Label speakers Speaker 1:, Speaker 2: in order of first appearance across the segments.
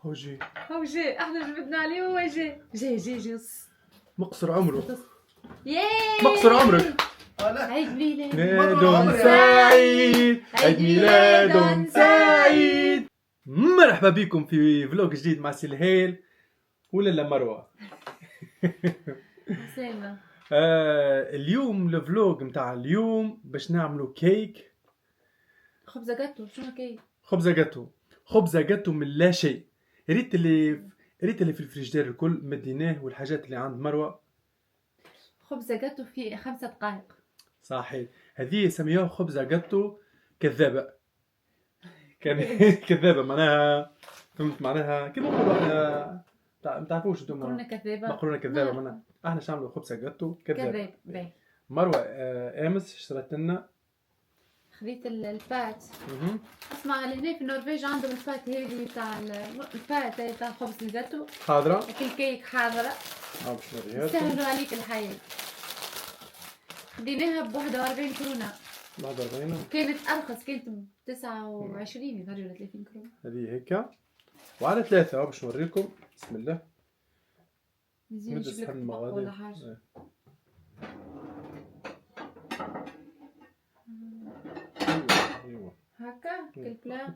Speaker 1: هو جي
Speaker 2: احنا جبدنا عليه وهو جي
Speaker 1: مقصر عمره.
Speaker 2: ياي
Speaker 1: مقصر عمرك.
Speaker 2: عيد ميلاد
Speaker 1: سعيد، عيد ميلاد سعيد. مرحبا بكم في فلوق جديد مع سلهيل ولا مروة.
Speaker 2: أسامة.
Speaker 1: اليوم الفلوق متاع اليوم باش نعملوا كيك.
Speaker 2: خبزة جاتو. شنو كيك؟
Speaker 1: خبزة جاتو من لا شيء. ريت اللي في الفريجدير الكل مديناه، والحاجات اللي عند مروة.
Speaker 2: خبزة جاتو في 5 دقائق.
Speaker 1: صحيح، هذه سميوها خبزة جاتو كذابة. كذابة معناها، فهمت معناها كيف نقولوا احنا؟ ما تعرفوش انتم مقرونة كذابة معناها احنا شنعملوا خبزة جاتو كذابة. مروة امس اشترت لنا،
Speaker 2: خذيت الفات. اسمع، لهنا في النرويج عندهم الفات هذه تاع الفات تاع خبز الجاتو
Speaker 1: حاضرة،
Speaker 2: الكيك حاضرة.
Speaker 1: باش نوريها
Speaker 2: سهلوا عليك الحياة. خديناها ب 41 كرونة.
Speaker 1: 41
Speaker 2: كانت ارخص، كانت ب 29 ولا 30 كرونة.
Speaker 1: هذه هيك وعلى 3 باش نوريكم. بسم الله.
Speaker 2: نزيد نجيب لك ولا حاجة. هكا كالبلا.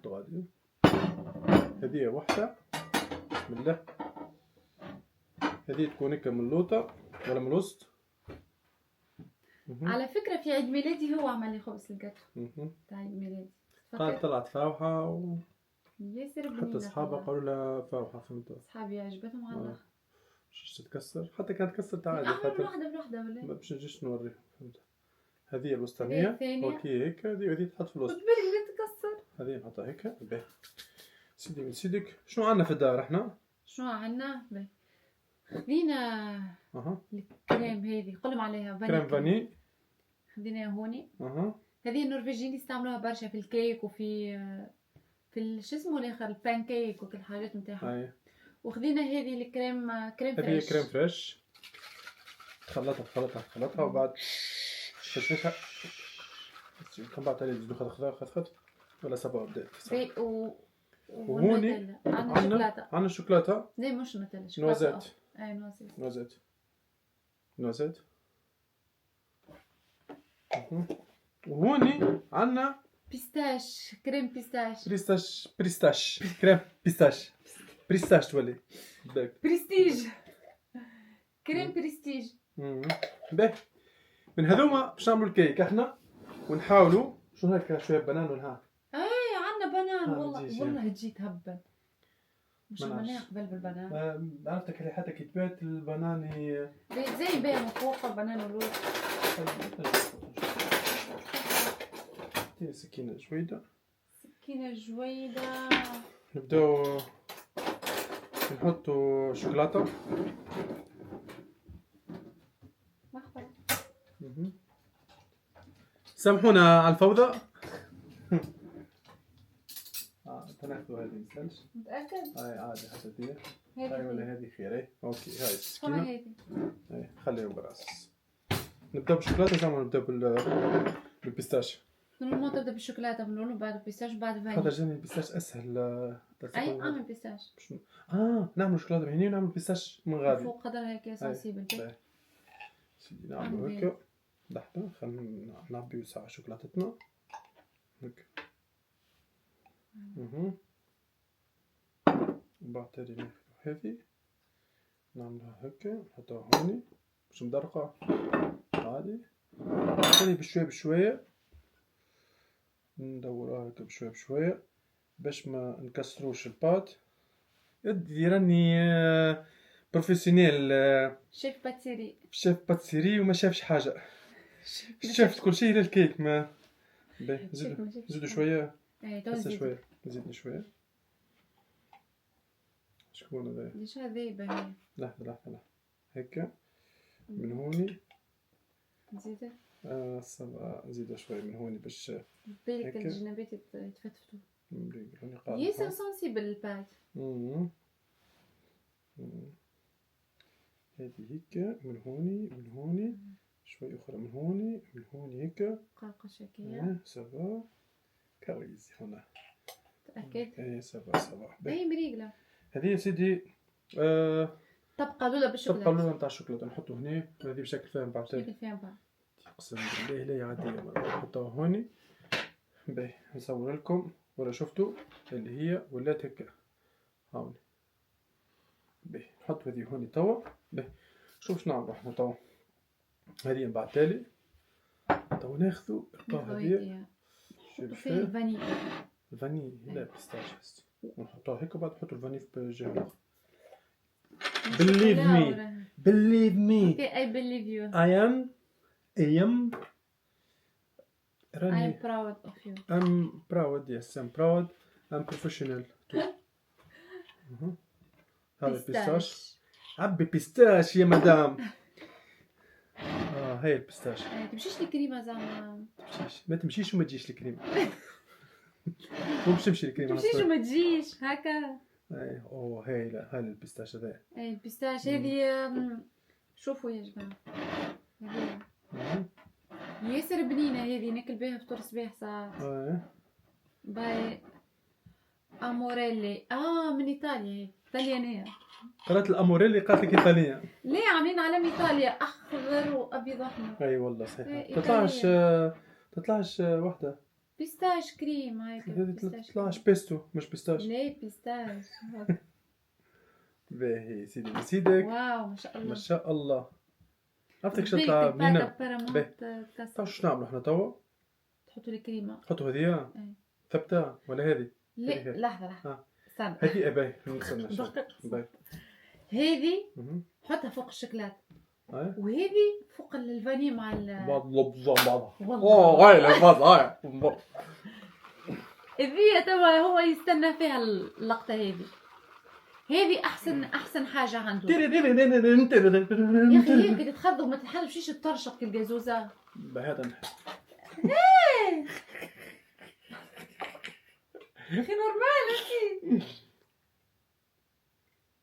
Speaker 1: هذه واحدة. بسم الله. هذه تكون هكا من اللوطة ولا من الوسط.
Speaker 2: على فكرة في عيد ميلادي هو عمل لي خبز الجاتو تاع عيد ميلادي.
Speaker 1: قال طلعت فاوحة
Speaker 2: ياسر بنينة.
Speaker 1: حتى صحابها قالوا لها فاوحة، فهمت؟
Speaker 2: صحابي عجبتهم على الاخر.
Speaker 1: مش تتكسر، حتى كانت تكسر عادي.
Speaker 2: خاطر واحدة ولا
Speaker 1: ما باش نجيش نوريها، فهمت؟ هذه الوسطانية اوكي هيك. هذه تحط في الوسط.
Speaker 2: خد بالك لا تكسر.
Speaker 1: هذه نحطها هيك. باهي سيدي من سيدك. شنو عندنا في الدار احنا؟
Speaker 2: شنو عندنا؟ باهي خذينا الكريم هذه قولهم عليها
Speaker 1: كريم فاني.
Speaker 2: خذيناها هوني. هذه النرويجيين يستعملوها برشا في الكيك وفي شو اسمه الاخر البان كيك وكل الحاجات نتاعها. وخذينا هذه الكريم فريش.
Speaker 1: هذه كريم فريش. تخلطها وبعد تشفشها. كم بعد تالي تزيدو خذ ولا سبعة بدأت. وهوني عندنا الشوكولاتة.
Speaker 2: لا مش نوتيلا،
Speaker 1: نوزات.
Speaker 2: اي
Speaker 1: نوزات. وهوني عندنا
Speaker 2: بيستاش. كريم بيستاش.
Speaker 1: بريستاش. كريم بريستاش تولي
Speaker 2: بريستيج. كريم بريستيج.
Speaker 1: باهي من هذوما باش نعملوا الكيك احنا ونحاولوا. شنو هكا شويه بنان ونها.
Speaker 2: عندنا بنان. والله تجيك هبل. مش عملناها قبل بالبنان.
Speaker 1: عرفتك اللي حتى كي تبات البنان
Speaker 2: زي باين فوق البنان والروز.
Speaker 1: سكينة جويدة. نبداو نحطوا شوكولاتة. سامحونا على الفوضى. تناخذوا هذه مسالش.
Speaker 2: متأكد؟
Speaker 1: عادي حتى دي. هاي ولا هذه خير. اوكي هاي السكينة. هاي خليها براس. نبدأ بالشوكولاتة زعما نبدأ بالبيستاش.
Speaker 2: نورمالمون تبدا بالشوكولاته من الاول وبعد البيستاش وبعد فانيليا.
Speaker 1: خاطر جاني البيستاش اسهل.
Speaker 2: اي اعمل بيستاش.
Speaker 1: نعمل شوكولاته من هنا ونعمل بيستاش من غادي
Speaker 2: فوق قدر هيك سنسيبل.
Speaker 1: سيدي نعملو هكا. لحظه خلينا نعبيو ساعه شوكولاتتنا هكا. وبعد تالي ناخذ هذه نعملها هكا نحطها هوني باش مدرقه عادي. تالي بشويه ندورها هكا بشويه باش ما نكسروش الباط. يدي راني بروفيسيونيل. شيف باتسيري وما شافش حاجه. شافت كل شيء للكيك. ما زيدوا شويه. زيدنا شويه. شكون هذا؟
Speaker 2: ليش هذه؟
Speaker 1: لحظه هكا من هوني.
Speaker 2: نزيد
Speaker 1: نزيدو شويه من هوني باش
Speaker 2: بالك الجنابات يتفتفتوا. ياسر سنسيبل الباد.
Speaker 1: هذه هيك من هوني شوي اخرى من هوني هيك
Speaker 2: قرقش هكايا.
Speaker 1: سافا كويس هنا.
Speaker 2: تأكد.
Speaker 1: اي سافا.
Speaker 2: اي مريقله.
Speaker 1: هذه يا سيدي
Speaker 2: طبقة لولا بالشوكولاتة.
Speaker 1: طبقة لولا نتاع الشوكولاتة نحطو هنا. هذه بشكل فاهم بعد.
Speaker 2: شكل فيها بعد.
Speaker 1: اقسم بالله لا عادية. نحطوها هوني. باهي نصور لكم ولا شفتوا اللي هي ولات هكا هاوني. باهي نحط هذه هوني توا. باهي شوف شنو نعملو احنا توا. هذه من بعد تالي توا ناخذو القهوة هذه
Speaker 2: فيه الفاني.
Speaker 1: الفاني لا بيستاش نحطوها هيك وبعد نحطو الفاني في جهة. Believe me. Believe me.
Speaker 2: Okay, I believe you.
Speaker 1: I am
Speaker 2: proud of you.
Speaker 1: I'm proud, yes, I'm proud. I'm professional too. هذا البيستاش. عبي بيستاش يا مدام. هاي البيستاش.
Speaker 2: تمشيش الكريمة زعما.
Speaker 1: ما تمشيش وما تجيش الكريمة. مو باش تمشي الكريمة.
Speaker 2: تمشيش وما تجيش هكا.
Speaker 1: اي اوه هاي لا هاي البيستاش هذا.
Speaker 2: اي البيستاش هذه شوفوا يا جماعة. هذه ياسر بنينة هذه ناكل بها فطور صباح ساعات. باي اموريلي من ايطاليا هي طليانية.
Speaker 1: قرأت الاموريلي قالت لك ايطالية.
Speaker 2: ليه عاملين علم ايطاليا اخضر وابيض واحمر.
Speaker 1: اي والله صحيح. تطلعش وحدة
Speaker 2: بيستاش كريم هاي.
Speaker 1: تطلعش بيستو مش بيستاش.
Speaker 2: ليه بيستاش.
Speaker 1: باهي سيدي بسيدك.
Speaker 2: واو ما شاء الله
Speaker 1: ما شاء الله. عرفتك شو تطلع بنينة. باهي شو نعملو احنا توا.
Speaker 2: تحطوا الكريمة.
Speaker 1: تحطوا هذيا ثبتة ولا هذه؟
Speaker 2: لا لحظة استنى.
Speaker 1: هذه باهي نستنى. باهي هذه
Speaker 2: حطها فوق الشوكولاتة. وهذه فوق الفاني مع
Speaker 1: بعضها. هاي البعض
Speaker 2: هذه توا هو يستنى فيها اللقطة هذه احسن حاجة عنده. يا اخي هيك تتخض وما تحلفش تطرشق الجازوزة.
Speaker 1: بهذا
Speaker 2: اخي نورمال اخي.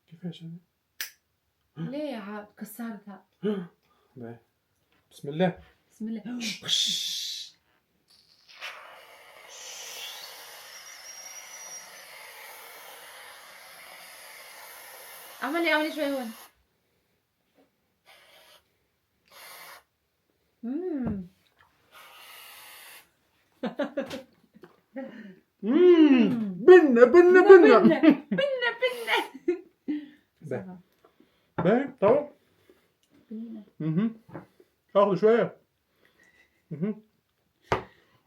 Speaker 1: كيفاش هذه؟
Speaker 2: ليه عاد كسرتها.
Speaker 1: باهي بسم الله.
Speaker 2: بسم الله. اعملي شوي هون.
Speaker 1: بنة باهي طول. اخذ شوية.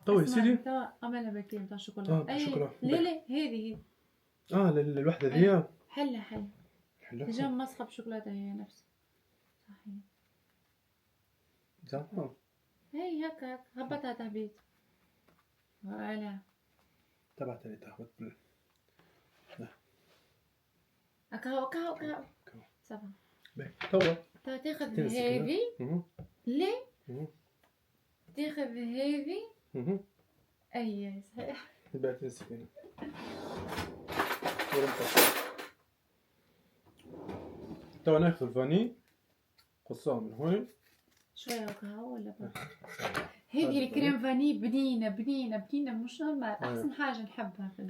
Speaker 1: طول يا سيدي.
Speaker 2: عملها باكين تاع الشوكولاته.
Speaker 1: شكرا.
Speaker 2: ليه هذه
Speaker 1: الوحدة ذي.
Speaker 2: حلها جا مسخة بشوكولاته هي نفسها. صحيح.
Speaker 1: زعما.
Speaker 2: هي هكا هبطها تهبيط. ولا.
Speaker 1: تبعت لي تهبط بال.
Speaker 2: كاو صافا.
Speaker 1: باهي توا.
Speaker 2: تاخذ هذه. ليه؟ تاخذ هذه. اي صحيح.
Speaker 1: تبعت السكينة. توا ناخذ الفاني قصها من هون
Speaker 2: شويه كاو ولا هذه الكريم فاني بنينه مش نورمال. احسن حاجه نحبها في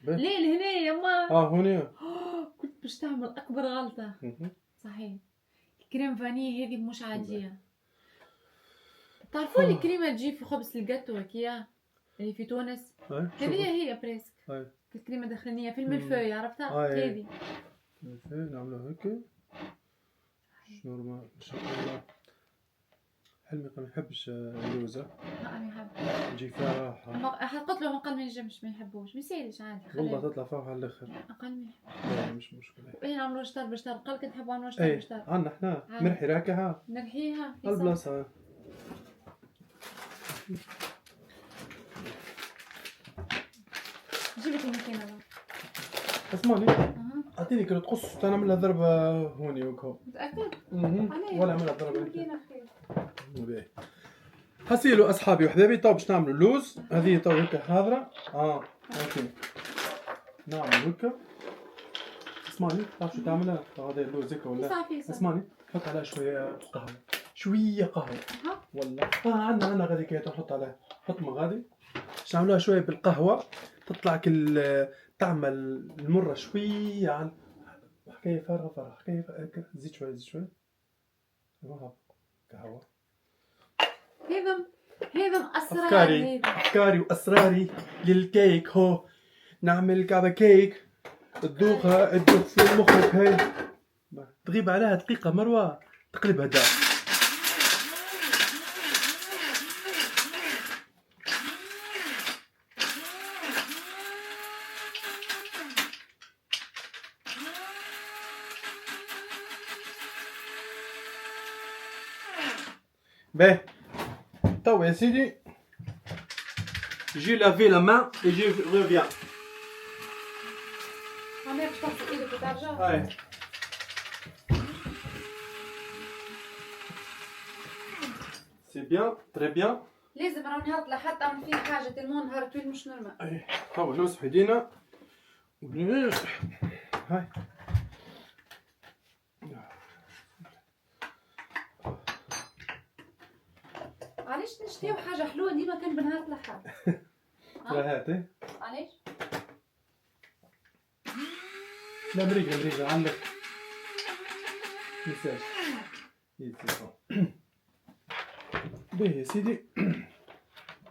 Speaker 2: ليه لهنا يا ما
Speaker 1: هنا
Speaker 2: كنت باش تعمل اكبر غلطه. صحيح الكريم فاني هذه مش عاديه. تعرفوا الكريمه تجي في خبز الجاتو هكيا اللي في تونس. هذه هي بريسك الكريمه الداخليه في الملفوي عرفتها. هذه
Speaker 1: نعملوها هيك نورمال ان شاء الله. حلمي ما يحبش اللوزه.
Speaker 2: انا يحب
Speaker 1: تجي فيها
Speaker 2: قلت له اقل ما ينجمش ما يحبوش ما يسالش عادي.
Speaker 1: والله تطلع فيها على الاخر
Speaker 2: اقل ما يحب.
Speaker 1: مش مشكله.
Speaker 2: ايه نعملوا شطر بشطر قال كنت نحبوا نعملوا شطر بشطر.
Speaker 1: عندنا احنا نرحي راكعه
Speaker 2: نرحيها
Speaker 1: البلاصه.
Speaker 2: جيبت الماكينه بقى.
Speaker 1: اسمعني اعطيني كرة قص تنعملها ضربة هوني وكو.
Speaker 2: متأكد؟
Speaker 1: ولا اعملها ضربة باهي. حسيلو اصحابي وحبايبي تو باش نعملوا اللوز. هذه تو هكا حاضرة. اوكي نعمل هكا. اسمعني تعرف شو تعملها؟ هذا اللوز هكا ولا؟ اسمعني حط عليها شوية قهوة. والله عندنا غادي كي نحط عليها. حط ما غادي باش نعملوها شوية بالقهوة تطلع كل تعمل المرة شوية على حكاية فارغة حكاية زيد شوي قهوة.
Speaker 2: هذا
Speaker 1: أفكاري وأسراري للكيك. هو نعمل كعبة كيك تدوخ في مخك. هاي تغيب عليها دقيقة مروة تقلبها دار. باهي توا يا سيدي جي لافي لا مان اي جي ريفيان.
Speaker 2: انا باش تغسل ايدك وترجع.
Speaker 1: هاي سي بيان تري بيان.
Speaker 2: لازم راه نهار لحتى تعمل فيه حاجه تلمون نهار طويل مش نورمال.
Speaker 1: اي هاو نمسح يدينا. هاي
Speaker 2: علاش نشتيو حاجه حلوه ديما كان بنهار الأحد؟
Speaker 1: هاتي
Speaker 2: علاش؟
Speaker 1: لا مريقة عندك مساج باهي يا سيدي.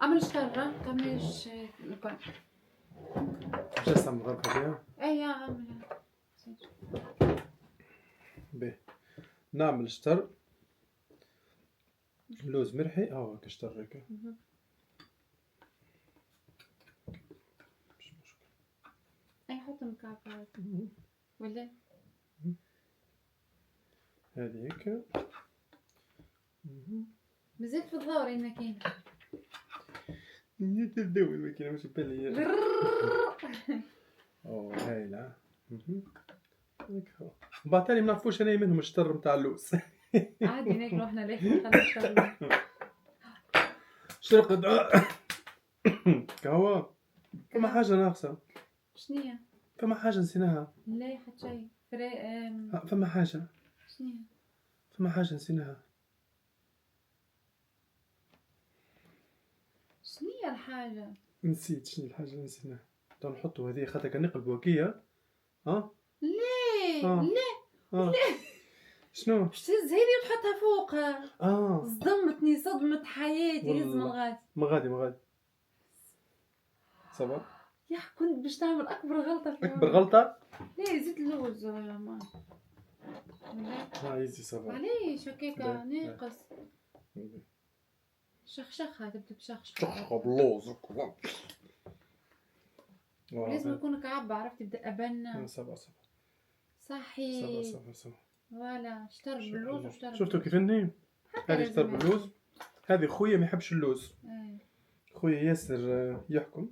Speaker 2: عمل شطرة كملش الكل
Speaker 1: جسم غرفة بيها.
Speaker 2: اي عمل
Speaker 1: باهي نعمل شطر لوز مرحي. هاك شطر هكا مش مشكل.
Speaker 2: اي حط مكعبات ولا
Speaker 1: هذه هكا
Speaker 2: مازلت في الظهر الماكينة.
Speaker 1: تبداو الماكينة مش بالي. اوه هايلة. بعد تاني منعرفوش انا منهم الشطر متاع اللوز.
Speaker 2: عادي هناك روحنا ليه خلي الشطر
Speaker 1: شرقد كهوة. فما حاجة ناقصة.
Speaker 2: شنية؟
Speaker 1: فما حاجة نسيناها.
Speaker 2: لا حتى شيء
Speaker 1: فما حاجة.
Speaker 2: شنية؟
Speaker 1: فما حاجة نسيناها.
Speaker 2: شنية الحاجة؟
Speaker 1: نسيت شنو الحاجة اللي نسيناها. تو نحطو هذه خاطر كان نقلبو هكيا.
Speaker 2: ليه؟ ليه؟
Speaker 1: شنو؟
Speaker 2: باش تهز هذي وتحطها فوقها. صدمتني صدمة حياتي. لازم الغادي
Speaker 1: مغادي صبا.
Speaker 2: يا كنت باش تعمل أكبر غلطة في
Speaker 1: أكبر غلطة؟
Speaker 2: لا زيت اللوز ما
Speaker 1: يزي صبا.
Speaker 2: علاش هكاكا ناقص؟ شخشخها تبدا بشخشخة
Speaker 1: بلوز.
Speaker 2: لازم يكون كعب عرفت تبدا أبنة.
Speaker 1: صبا
Speaker 2: صحي
Speaker 1: صبا
Speaker 2: فوالا شطر باللوز وشطر.
Speaker 1: شفتوا كيف اني هذه شطر باللوز. هذه خويا ما يحبش اللوز. خويا ياسر يحكم.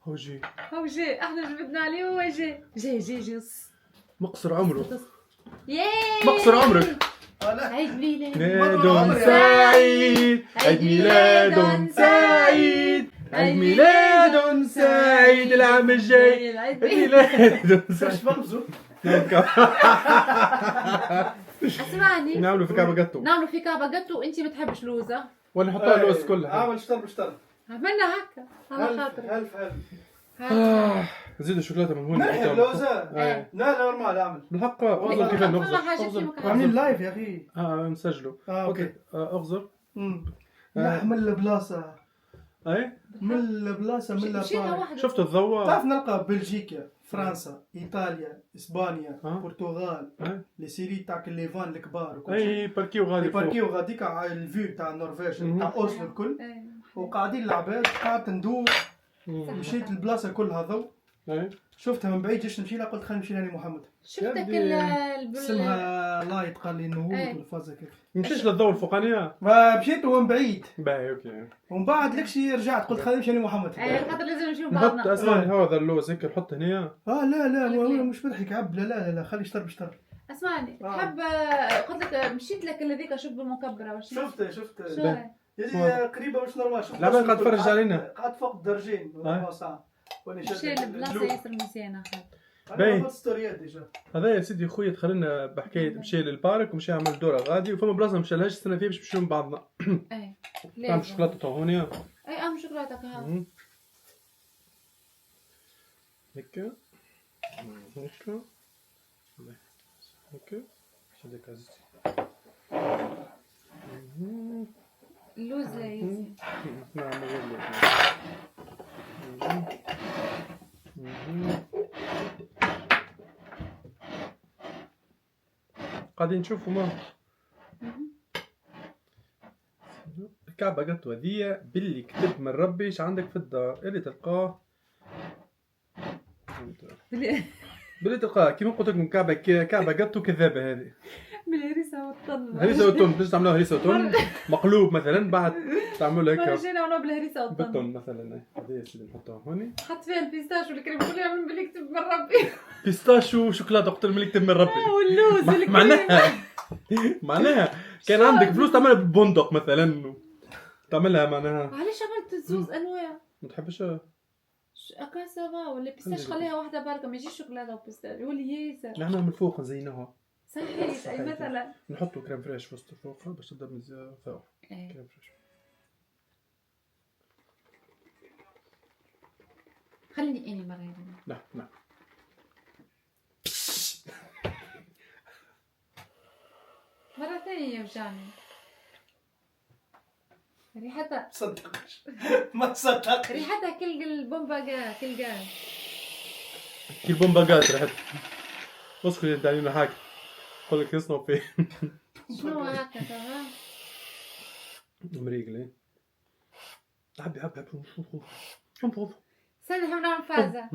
Speaker 1: هو جي
Speaker 2: احنا جبدنا عليه هو جي
Speaker 1: مقصر عمره.
Speaker 2: مقصر
Speaker 1: عمرك.
Speaker 2: عيد ميلاد
Speaker 1: سعيد. عيد ميلاد سعيد. عيد ميلاد سعيد العام الجاي. عيد ميلاد سعيد.
Speaker 2: اسمعني
Speaker 1: نعملوا في كعبة جاتو.
Speaker 2: وانتي ما تحبش لوزة
Speaker 1: ولا نحطها اللوز كلها.
Speaker 3: عامل شطر
Speaker 2: عملنا هكا على خاطر
Speaker 3: هلف
Speaker 1: زيدوا شوكولاته من هون.
Speaker 3: نحب لوزة. لا نورمال اعمل
Speaker 1: بالحق. اغزر كيف نغزر.
Speaker 3: عاملين لايف يا اخي.
Speaker 1: نسجلوا.
Speaker 3: اوكي
Speaker 1: اغزر.
Speaker 3: من البلاصة.
Speaker 1: اي
Speaker 3: من البلاصة من لابارك.
Speaker 1: شفت الضوء.
Speaker 3: تعرف نلقى بلجيكا فرنسا ايطاليا اسبانيا البرتغال لي سيري تاع الليفان الكبار.
Speaker 1: اي باركيو غادي فوق.
Speaker 3: باركيو غاديك على الفيو تاع النرويج تاع اوسلو الكل. وقاعدين العباد قاعد ندور. مشيت البلاصة كلها ضوء. شفتها من بعيد جيش نمشي لها قلت خلينا نمشي لهاني محمد.
Speaker 2: شفتك
Speaker 3: اسمها لايت قال لي النهوض والفازة كيف.
Speaker 1: مشيش للضوء الفوقانية.
Speaker 3: مشيت ومن بعيد.
Speaker 1: باهي اوكي.
Speaker 3: ومن بعد لكشي رجعت قلت خلينا نمشي لهاني محمد.
Speaker 2: خاطر لازم نشوف بعضنا.
Speaker 1: نحط اسمعني هذا اللوز هيك نحط هنا.
Speaker 3: لا هو مش بضحك عب. لا خلي شطر بشطر.
Speaker 2: اسمعني حب قلت لك مشيت لك هذيك اشوف بالمكبره واش
Speaker 3: شفت
Speaker 2: شو
Speaker 3: قريبه مش نورمال. شفت
Speaker 1: لا قاعد تفرج علينا
Speaker 3: قاعد فوق الدرجين ربع ساعه وانا
Speaker 2: مشي البلاصه ياسر مزيانه
Speaker 3: باهي ستوريات ديجا.
Speaker 1: هذا يا سيدي خويا دخلنا بحكايه مشي للبارك ومشي يعمل دوره غادي وفما بلاصه مشالهاش السنه فيها باش نمشيو مع بعضنا.
Speaker 2: اي
Speaker 1: نعمل شوكولاته هونيا.
Speaker 2: اي شوكولاتك ها
Speaker 1: هكا هكا هكا هذاك عزيزتي.
Speaker 2: اللوز لا يزي.
Speaker 1: نعم غير اللوز. قاعدين نشوفوا ما الكعبة قطوة ذي باللي كتب من ربي ايش عندك في الدار اللي تلقاه باللي تلقاه كيما قلت لكم كعبة قطو كذابة هذه
Speaker 2: بالهريسة والطن.
Speaker 1: هريسة والطن باش تعملوها هريسة والطن مقلوب مثلا بعد تعملوا هكا
Speaker 2: جينا ونعملوا بالهريسة والطن
Speaker 1: بالطن مثلا. هذه يا سيدي نحطوها هوني
Speaker 2: حط فيها البيستاش والكريم كلها من باللي كتب من ربي.
Speaker 1: بيستاشيو وشوكولاته اكثر من اللي كتب من ربي.
Speaker 2: واللوز والكريم.
Speaker 1: معناها كان عندك فلوس تعملها بالبندق مثلا تعملها معناها.
Speaker 2: علاش عملت زوز انواع؟
Speaker 1: ما تحبش
Speaker 2: اكا سافا ولا بيستاش خليها واحده بركه ما يجيش شوكولاته وبيستاش يولي ياسر.
Speaker 1: نحن من فوق نزينوها
Speaker 2: صحيح اي مثلا
Speaker 1: نحطوا كريم فريش وسط فوق باش تبدا مزيان فوق كريم فريش.
Speaker 2: خليني اني مره هذه.
Speaker 1: لا لا
Speaker 2: مره ثانيه يوجعني ريحتها.
Speaker 3: صدقش ما تصدق
Speaker 2: ريحتها كل البومباقات كل قال
Speaker 1: كل بومباقات ريحتها. اسكت انت علينا حاجه قول لك يصنعوا فيه
Speaker 2: شنو هكا تمام
Speaker 1: مريقلي حبي
Speaker 2: استنى احنا نعمل فازه.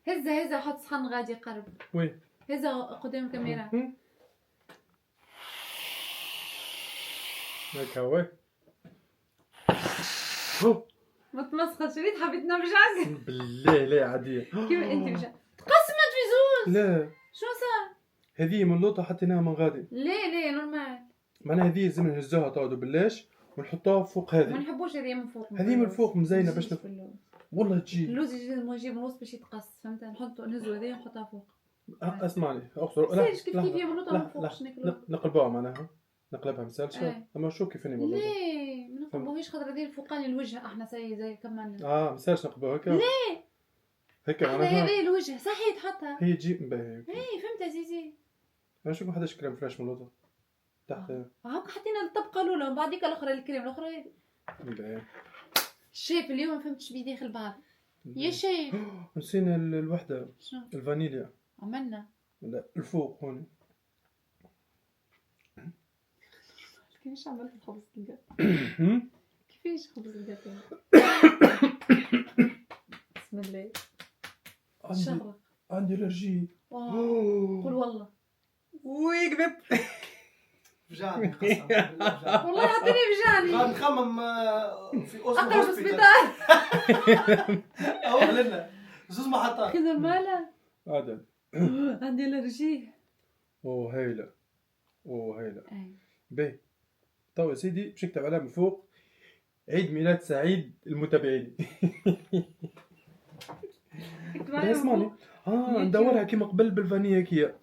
Speaker 2: هزه حط صحن غادي قرب.
Speaker 1: وين
Speaker 2: هزه قدام الكاميرا
Speaker 1: هكا هو
Speaker 2: ما تمسخش ريت حبيت نرجع.
Speaker 1: بالله لا عاديه
Speaker 2: كيف انت مش تقسمت في زوز.
Speaker 1: لا
Speaker 2: شو صار؟
Speaker 1: هذه من لوطه حطيناها من غادي.
Speaker 2: ليه نورمال.
Speaker 1: معناها هذه لازم نهزوها تعودوا بالليش ونحطوها فوق
Speaker 2: ما
Speaker 1: هذه.
Speaker 2: نحبوش هذه من فوق.
Speaker 1: هذه من فوق مزينه باش والله تجي
Speaker 2: اللوز يجي من الوسط باش يتقص فهمت نحطو نهزو هذه ونحطها فوق.
Speaker 1: اسمعني اخسر
Speaker 2: لا كيف هي من من فوق
Speaker 1: نقلبوها معناها نقلبها مسالشه اما شو كيف اني والله
Speaker 2: ليه ما نقلبوهاش خاطر هذه الفوقاني الوجه احنا زي كمان
Speaker 1: مسالش نقلبوها هكا.
Speaker 2: ليه
Speaker 1: هكا
Speaker 2: معناها هذه الوجه صحيح تحطها
Speaker 1: هي تجي باهي.
Speaker 2: اي فهمت عزيزي.
Speaker 1: انا شوف حداش كريم فريش من لوطه تحت
Speaker 2: هاك حطينا الطبقه الاولى ومن بعديك الاخرى الكريم الاخرى
Speaker 1: باهي.
Speaker 2: الشيف اليوم ما فهمتش بيه داخل بعض يا شيف.
Speaker 1: نسينا الوحده
Speaker 2: شنو
Speaker 1: الفانيليا
Speaker 2: عملنا؟
Speaker 1: لا الفوق هون.
Speaker 2: كيفاش عملت خبز الجاتو؟ كيفاش خبز الجاتو؟ بسم الله.
Speaker 1: عندي الرجي.
Speaker 2: قول والله.
Speaker 1: ويكذب.
Speaker 3: فجعني قسما بالله
Speaker 2: والله عطيني فجعني.
Speaker 3: قاعد نخمم في اوسلو
Speaker 2: اقرب سبيطار.
Speaker 3: اوه زوز محطات.
Speaker 2: كذا مالا.
Speaker 1: عدد.
Speaker 2: عندي الرجي.
Speaker 1: اوه هايله باهي. تو يا سيدي باش نكتب عليها من فوق عيد ميلاد سعيد المتابعين. اسمعني ندورها كيما قبل بالفانيا كيا.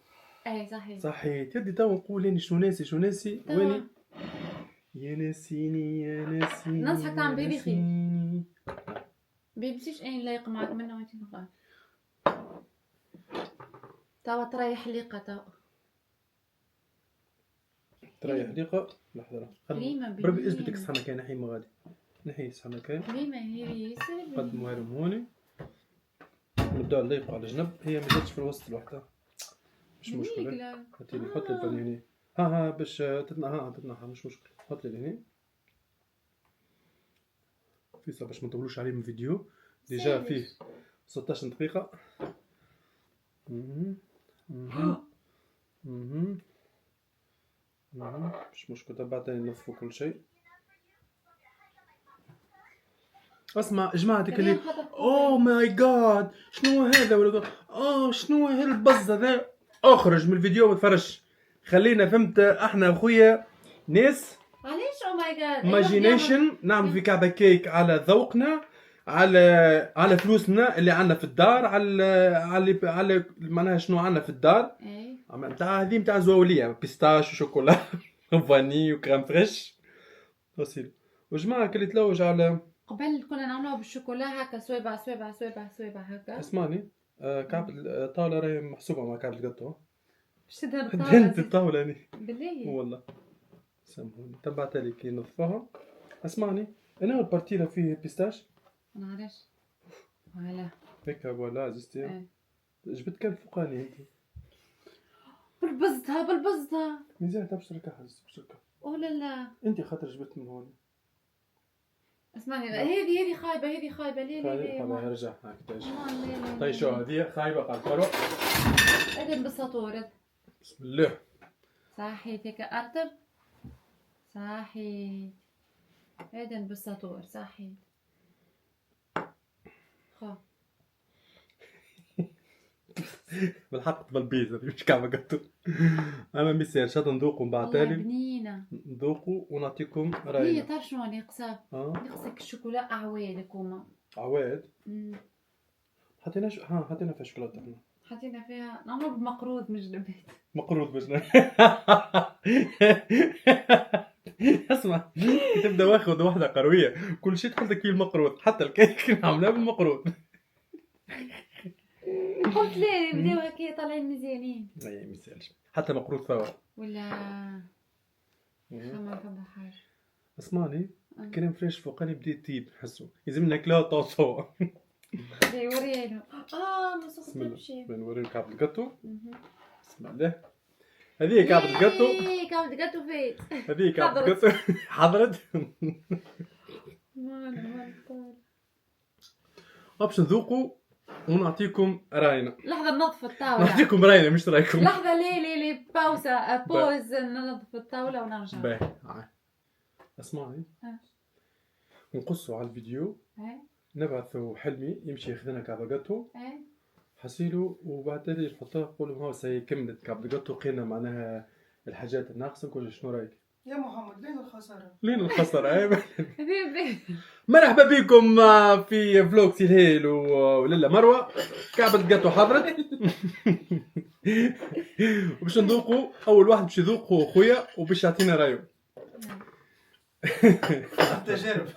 Speaker 2: اي صحيح
Speaker 1: تدي تو نقول اني شنو ناسي ويني يا ناسيني
Speaker 2: ننصحك تعمل بيبي خير. بيبسيش اين لايق معك منه وانت نقال توا تريح ليقه
Speaker 1: تريح دقيقة. لحظة بربي اثبتك الصحنة كاين نحي ما غادي نحي الصحنة كاين
Speaker 2: ليما هي
Speaker 1: قدموها لهم هوني نبداو نضيقوا على جنب. هي ما جاتش في الوسط الوحدة مش مشكلة. هاتيلي حط لي الفاني هنا ها باش تتنحى مش مشكلة. حط لي هنا فيصل باش ما نطولوش عليه من الفيديو ديجا فيه 16 دقيقة. مش مشكلة بعدين ننظفوا كل شيء. اسمع جماعتك اللي اوه ماي جاد شنو هذا ولا شنو هالبز هذا اخرج من الفيديو وما تفرجش. خلينا فهمت احنا اخويا ناس
Speaker 2: علاش او ماي جاد
Speaker 1: ايماجينيشن نعمل في كعبة كيك على ذوقنا على فلوسنا اللي عندنا في الدار على معناها شنو عندنا في الدار نتاع هذه نتاع زواوليه بيستاش وشوكولا وفاني وكريم فريش وسيل وجماعه كل تلوج على
Speaker 2: قبل كنا نعملوها بالشوكولا هكا سويبع هكا.
Speaker 1: اسمعني كعب الطاولة راهي محسوبة مع كعب القطو.
Speaker 2: شدها بالطاولة.
Speaker 1: دهنت الطاولة يعني.
Speaker 2: بالله.
Speaker 1: والله. سامحوني تبعتها لي كي نظفها. اسمعني انا البارتيلا فيه بيستاش.
Speaker 2: ما نعرفش. فوالا.
Speaker 1: هيك فوالا عزيزتي. جبت كان فوقاني انت.
Speaker 2: بالبزتها.
Speaker 1: ميزان تبشرك حاجز بشرك.
Speaker 2: او لا
Speaker 1: انت خاطر جبت من هون.
Speaker 2: اسمعني هذه خايبة ليه
Speaker 1: خايبة يرجع هاك تاج. طيب شو هذه خايبة قال فرو.
Speaker 2: ادن بالسطور.
Speaker 1: بسم الله.
Speaker 2: صحيت هيك ارتب. صحيت. ادن بالسطور صحيت. خا.
Speaker 1: بالحق بالبيت هذه مش كعبة قطو. انا ميسير شاد نذوقوا من بعد تالي.
Speaker 2: بنينة.
Speaker 1: نذوقوا ونعطيكم رأينا.
Speaker 2: هي تعرف شنو ناقصة؟ ناقصك الشوكولا عواد كوما.
Speaker 1: عواد؟ حطينا حطينا فيها شوكولاتة احنا.
Speaker 2: حطينا فيها نعملو بمقروض مش نبات.
Speaker 1: مقروض مش اسمع تبدا واخد واحدة قروية كل شيء تحطك فيه المقروض حتى الكيك نعملها بالمقروض.
Speaker 2: قلت ليه بداو هكا طالعين مزيانين.
Speaker 1: اي ميسالش حتى مقروض فوا ولا
Speaker 2: ما فما حاجه.
Speaker 1: اسمعني كريم فريش فوقاني بديت تطيب نحسو لازم ناكلها طاسو.
Speaker 2: وريها له ما سخنتش
Speaker 1: بنوريك كعب القطو. بسم الله هذه كعب القطو.
Speaker 2: كعب القطو فين
Speaker 1: هذه كعب القطو حضرت. باش نذوقوا ونعطيكم راينا.
Speaker 2: لحظة ننظف الطاولة.
Speaker 1: نعطيكم راينا مش رايكم.
Speaker 2: لحظة ليه بوز ننظف الطاولة ونرجع.
Speaker 1: باهي اسمعي. نقصوا على الفيديو. نبعثوا حلمي يمشي ياخذ لنا كاباغاتو. حصيلو وبعد تالي نحطوها نقولوا هاو سي كملت كاباغاتو لقينا معناها الحاجات الناقصة نقول شنو رايك؟
Speaker 3: يا محمد لين الخسارة.
Speaker 1: لين الخسارة. مرحبا بكم في فلوق سيلهيل وللا مروة. كعبة جاتو حضرت. وباش نذوقوا أول واحد باش يذوق هو خويا وباش يعطينا رايو.
Speaker 3: تجارب.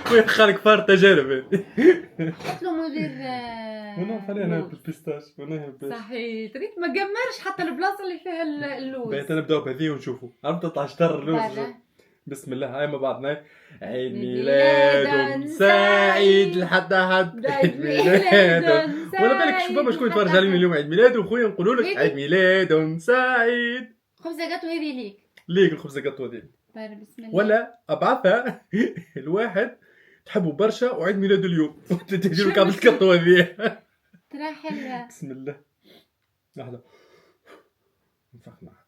Speaker 1: خويا خارج فار تجارب.
Speaker 2: قلتلو مدير.
Speaker 1: وانا خلينا بالبيستاش
Speaker 2: صحيح تريد ما جمرش حتى البلاصة اللي فيها اللوز.
Speaker 1: بقيت نبداو بهذه ونشوفوا عرفت تطلع شطر اللوز. بسم الله هاي مع بعضنا. عيد ميلاد سعيد لحد حد. عيد ميلاد ولا بالك شكون يتفرج علينا اليوم عيد ميلاد وخويا نقولوا لك عيد ميلاد سعيد.
Speaker 2: خبزة جاتو هذه
Speaker 1: ليك الخبزة جاتو هذه.
Speaker 2: بسم الله.
Speaker 1: ولا ابعثها الواحد تحبوا برشا وعيد ميلاده اليوم تجي لك عبد القطو هذه.
Speaker 2: ترى حلوة.
Speaker 1: بسم الله. لحظة. نفخ معها.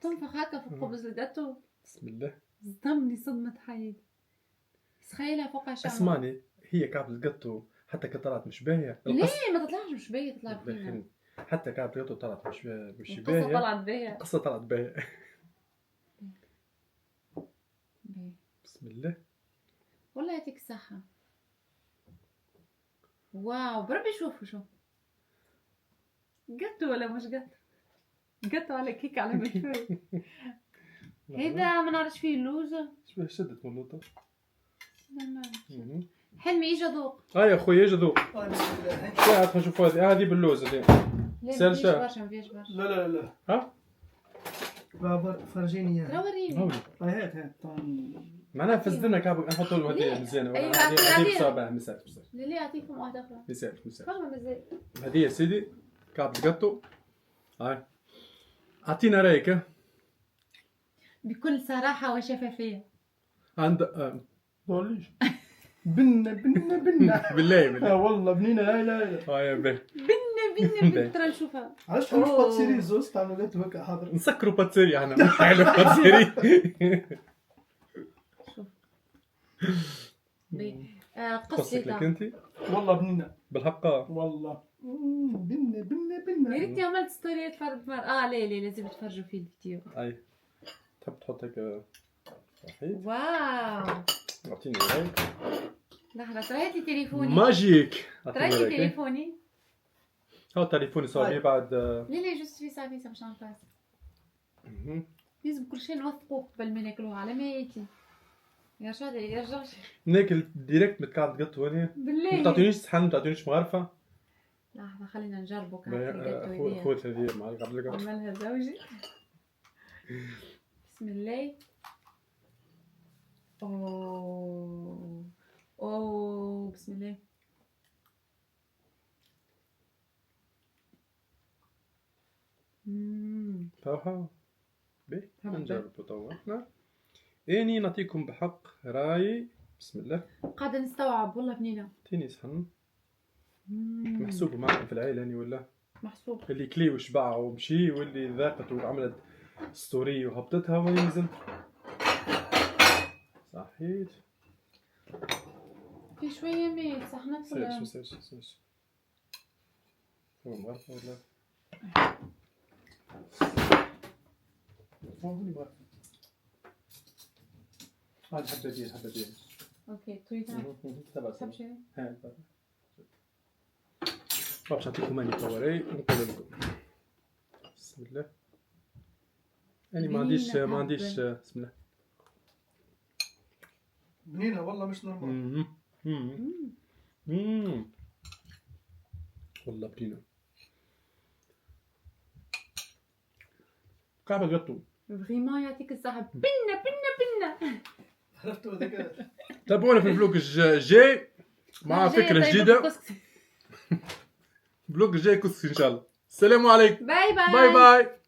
Speaker 2: تنفخ هكا في الخبز الجاتو.
Speaker 1: بسم الله.
Speaker 2: صدمني صدمة حيد. تخيلها فوق شعرها.
Speaker 1: اسمعني هي كعب القطو حتى كي طلعت مش باهية.
Speaker 2: ليه ما تطلعش مش باهية تطلع فينا.
Speaker 1: حتى كعب القطو طلعت مش باهية.
Speaker 2: القصة طلعت باهية.
Speaker 1: القصة طلعت باهية. بسم الله.
Speaker 2: والله يعطيك الصحة. واو بربي شوفوا قطو ولا مش قطو على كيك على ملفوي. هذا ما نعرفش فيه اللوزة.
Speaker 1: شبيه شدت ملوطة.
Speaker 2: حلمي اجا ذوق.
Speaker 1: يا خويا اجا ذوق. شاهد نشوفوا هذه باللوز هذه.
Speaker 2: لا ما فيش برشا.
Speaker 3: لا.
Speaker 1: ها؟
Speaker 3: فرجيني اياها.
Speaker 2: وريني.
Speaker 3: هات.
Speaker 1: معناها فزدنا كعبك نحطوا له هديه مزيانه.
Speaker 2: ايوه
Speaker 1: هذه بصابع مسات.
Speaker 2: ليه اعطيكم واحده اخرى.
Speaker 1: مسات.
Speaker 2: فما مازال.
Speaker 1: هذه يا سيدي كعب القطو. هاي اعطينا رايك.
Speaker 2: بكل صراحه وشفافيه.
Speaker 1: عند
Speaker 3: بوليش بنا
Speaker 1: بالله
Speaker 3: والله بنينه لا
Speaker 1: يا به
Speaker 2: بنا ترى نشوفها.
Speaker 3: علاش تروح باتسيري زوز تعملوا قالت هكا حاضر
Speaker 1: نسكروا باتسيري احنا حلو باتسيري.
Speaker 2: شوف قصتك
Speaker 1: انت
Speaker 3: والله بنينه
Speaker 1: بالحق
Speaker 3: والله بنا
Speaker 2: يا ريتني عملت ستوري تفرج لا لازم تفرجوا فيه الفيديو.
Speaker 1: اي تحب تحط هيك وحيد.
Speaker 2: واو
Speaker 1: اعطيني رايك.
Speaker 2: لحظه تريتي تليفوني
Speaker 1: ماجيك.
Speaker 2: تريتي تليفوني.
Speaker 1: هاو تليفوني صار لي بعد
Speaker 2: ليه جوست في ساعه باش نعرف. لازم كل شيء نوثقوه قبل ما ناكلوه على ما ياتي. يا شادي يا رجال
Speaker 1: ناكل ديريكت متقعد قطو هنا.
Speaker 2: بالله
Speaker 1: ما تعطينيش صحن، ما تعطينيش مغرفه.
Speaker 2: لحظة خلينا نجربه كان
Speaker 1: خوت هذه معي قبل كده.
Speaker 2: عملها زوجي. بسم الله. اوه بسم الله.
Speaker 1: توها بيه نجربه توا. اني نعطيكم بحق راي. بسم الله.
Speaker 2: قاعدة نستوعب والله بنينة.
Speaker 1: تيني صحن. محسوب معكم في العائلة يعني ولا؟
Speaker 2: محسوب.
Speaker 1: اللي كلي وشبع ومشي واللي ذاقت وعملت ستوري وهبطتها وين نزلت. صحيت.
Speaker 2: في شوية ميت صحنك ولا؟
Speaker 1: سير هو مغرفة ولا؟ هوني مغرفة. هاي الحبة دي.
Speaker 2: اوكي تويتها.
Speaker 1: تبع
Speaker 2: شيء.
Speaker 1: هاي باش نعطيكم اني باوري ونقول لكم. بسم الله. اني ما عنديش بسم الله.
Speaker 3: بنينة والله مش نورمال.
Speaker 1: والله بنينة. كعبة قطو.
Speaker 2: فريمون يعطيك الصحة. بنا.
Speaker 3: عرفتوا هذاك.
Speaker 1: تابعونا في الفلوق الجاي مع فكرة جديدة. فلوق الجاي كسكسي ان شاء الله. السلام عليكم.
Speaker 2: باي.
Speaker 1: باي.